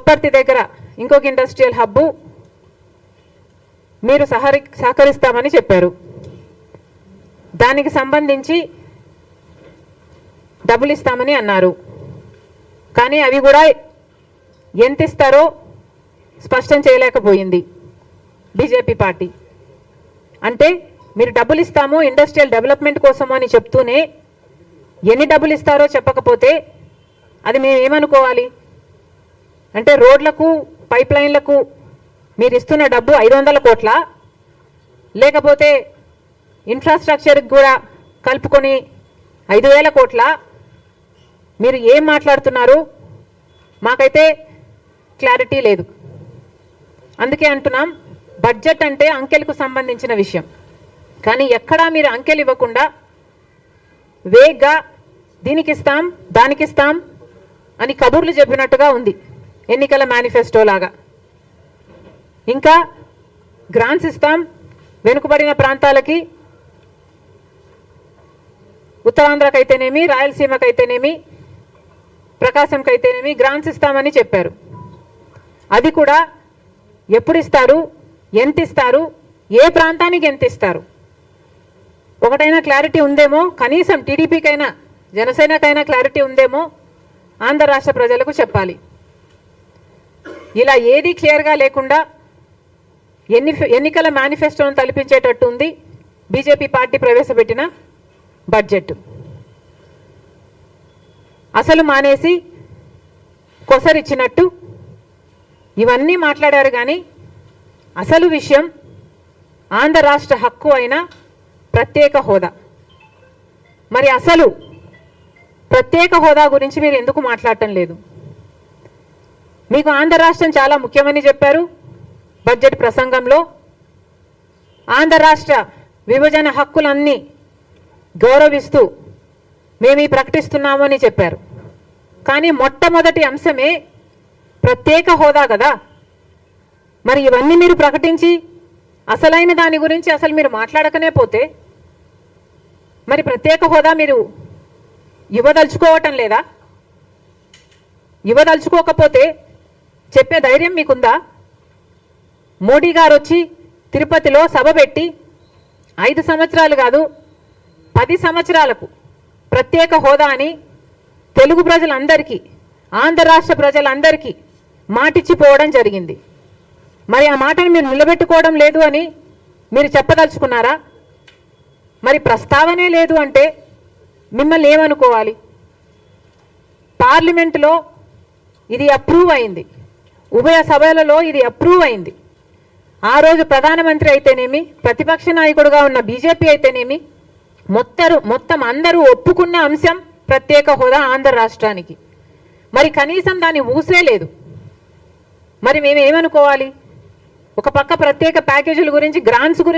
పుట్టపర్తి దగ్గర ఇంకొక industrial hub మీరు సహకరిస్తామని చెప్పారు. దానికి సంబంధించి డబ్బులు ఇస్తామని అన్నారు. కానీ అవి కూడా ఎంత ఇస్తారో స్పష్టం చేయలేకపోయింది బీజేపీ పార్టీ. అంటే మీరు డబ్బులు ఇస్తాము ఇండస్ట్రియల్ డెవలప్మెంట్ కోసం అని చెప్తూనే ఎన్ని డబ్బులు ఇస్తారో చెప్పకపోతే అది మేము ఏమనుకోవాలి? అంటే రోడ్లకు పైప్ లైన్లకు మీరు ఇస్తున్న డబ్బు 500 కోట్ల, లేకపోతే ఇన్ఫ్రాస్ట్రక్చర్కి కూడా కలుపుకొని 5,000 కోట్ల? మీరు ఏం మాట్లాడుతున్నారు? మాకైతే క్లారిటీ లేదు. అందుకే అంటున్నాం, బడ్జెట్ అంటే అంకెలకు సంబంధించిన విషయం. కానీ ఎక్కడా మీరు అంకెలు ఇవ్వకుండా వేగ్గా దీనికి ఇస్తాం దానికి ఇస్తాం అని కబుర్లు చెప్పినట్టుగా ఉంది, ఎన్నికల మేనిఫెస్టో లాగా. ఇంకా గ్రాంట్స్ ఇస్తాం వెనుకబడిన ప్రాంతాలకి, ఉత్తరాంధ్రకైతేనేమి, రాయలసీమకైతేనేమి, ప్రకాశంకైతేనేమి గ్రాంట్స్ ఇస్తామని చెప్పారు. అది కూడా ఎప్పుడు ఇస్తారు, ఎంత ఇస్తారు, ఏ ప్రాంతానికి ఎంత ఇస్తారు ఒకటైనా క్లారిటీ ఉందేమో, కనీసం టీడీపీకైనా జనసేనకైనా క్లారిటీ ఉందేమో ఆంధ్ర రాష్ట్ర ప్రజలకు చెప్పాలి. ఇలా ఏది క్లియర్గా లేకుండా ఎన్నికల మేనిఫెస్టోను తలపించేటట్టు ఉంది బీజేపీ పార్టీ ప్రవేశపెట్టిన బడ్జెట్. అసలు మానేసి కొసరిచ్చినట్టు ఇవన్నీ మాట్లాడారు. కానీ అసలు విషయం ఆంధ్ర రాష్ట్ర హక్కు అయిన ప్రత్యేక హోదా. మరి అసలు ప్రత్యేక హోదా గురించి మీరు ఎందుకు మాట్లాడటం లేదు? మీకు ఆంధ్ర రాష్ట్రం చాలా ముఖ్యమని చెప్పారు బడ్జెట్ ప్రసంగంలో. ఆంధ్ర రాష్ట్ర విభజన హక్కులన్నీ గౌరవిస్తూ మేము ప్రకటిస్తున్నాము అని చెప్పారు. కానీ మొట్టమొదటి అంశమే ప్రత్యేక హోదా కదా. మరి ఇవన్నీ మీరు ప్రకటించి అసలైన దాని గురించి అసలు మీరు మాట్లాడకనే పోతే మరి ప్రత్యేక హోదా మీరు ఇవ్వదలుచుకోవటం లేదా? ఇవ్వదలుచుకోకపోతే చెప్పే ధైర్యం మీకుందా? మోడీ గారు వచ్చి తిరుపతిలో సభ పెట్టి 5 సంవత్సరాలు కాదు 10 సంవత్సరాలకు ప్రత్యేక హోదా అని తెలుగు ప్రజలందరికీ, ఆంధ్ర రాష్ట్ర ప్రజలందరికీ మాటిచ్చిపోవడం జరిగింది. మరి ఆ మాటను మీరు నిలబెట్టుకోవడం లేదు అని మీరు చెప్పదలుచుకున్నారా? మరి ప్రస్తావనే లేదు అంటే మిమ్మల్ని ఏమనుకోవాలి? పార్లమెంటులో ఇది అప్రూవ్ అయింది, ఉభయ సభలలో ఇది అప్రూవ్ అయింది. ఆ రోజు ప్రధానమంత్రి అయితేనేమి, ప్రతిపక్ష నాయకుడుగా ఉన్న బీజేపీ అయితేనేమి, మొత్తం అందరూ ఒప్పుకున్న అంశం ప్రత్యేక హోదా ఆంధ్ర రాష్ట్రానికి. మరి కనీసం దాన్ని ఊసే లేదు. మరి మేము ఏమనుకోవాలి? ఒక పక్క ప్రత్యేక ప్యాకేజీల గురించి, గ్రాంట్స్ గురించి